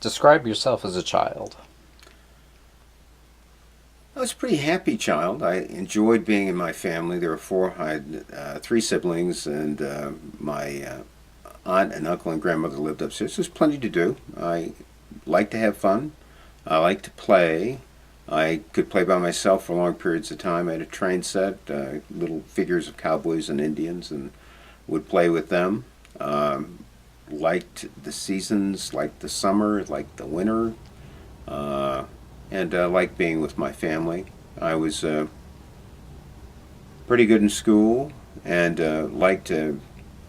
Describe yourself as a child. I was a pretty happy child. I enjoyed being in my family. There were four. I had three siblings, and my aunt and uncle and grandmother lived upstairs. There's plenty to do. I like to have fun. I like to play. I could play by myself for long periods of time. I had a train set, little figures of cowboys and Indians, and would play with them. Liked the seasons, liked the summer, liked the winter, uh, and liked being with my family. I was pretty good in school, and liked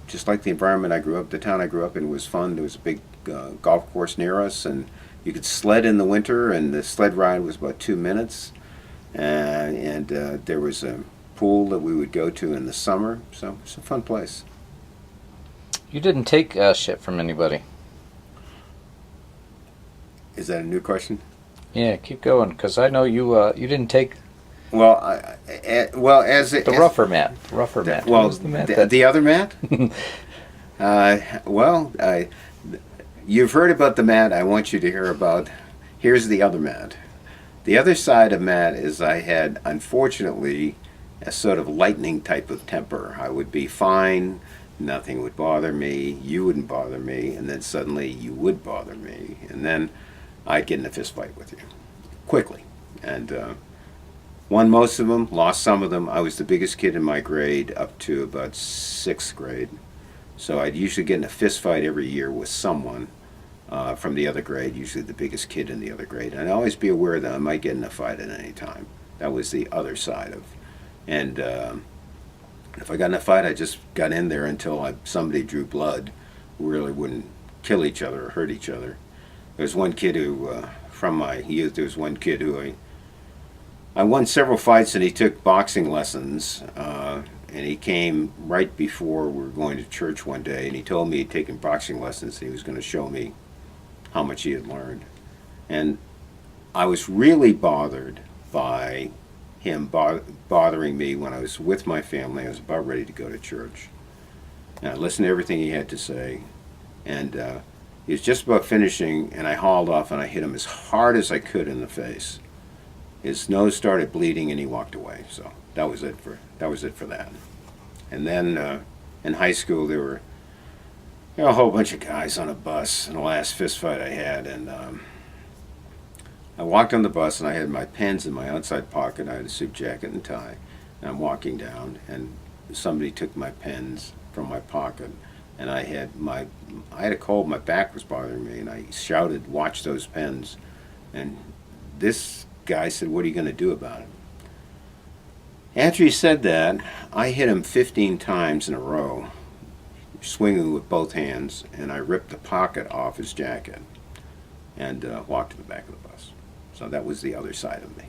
just like the environment I grew up. The town I grew up in was fun. There was a big golf course near us, and you could sled in the winter, and the sled ride was about 2 minutes. And there was a pool that we would go to in the summer, so it's a fun place. You didn't take shit from anybody. Is that a new question? Yeah, keep going, because I know you didn't take Well, well, the rougher mat. The rougher mat. What well, was the mat the other mat. Well, you've heard about the mat. I want you to hear about. Here's the other mat. The other side of Matt is I had, unfortunately, a sort of lightning type of temper. I would be fine, nothing would bother me, you wouldn't bother me, and then suddenly you would bother me, and then I'd get in a fist fight with you quickly. And won most of them, lost some of them. I was the biggest kid in my grade up to about sixth grade. So I'd usually get in a fist fight every year with someone from the other grade, usually the biggest kid in the other grade. And I'd always be aware that I might get in a fight at any time. That was the other side of. And if I got in a fight, I just got in there until somebody drew blood. We really wouldn't kill each other or hurt each other. There was one kid who, from my youth, there was one kid who I won several fights, and he took boxing lessons. And he came right before we were going to church one day, and he told me he'd taken boxing lessons, and he was going to show me how much he had learned. And I was really bothered by him bothering me when I was with my family. I was about ready to go to church. And I listened to everything he had to say, and he was just about finishing, and I hauled off, and I hit him as hard as I could in the face. His nose started bleeding, and he walked away. So that was it for that. And then in high school, there were a whole bunch of guys on a bus in the last fist fight I had, and I walked on the bus, and I had my pens in my outside pocket. I had a suit jacket and tie, and I'm walking down, and somebody took my pens from my pocket, and I had a cold. My back was bothering me, and I shouted, "Watch those pens!" And this guy said, "What are you going to do about it?" After he said that, I hit him 15 times in a row, swinging with both hands, and I ripped the pocket off his jacket and walked to the back of the bus. So that was the other side of me.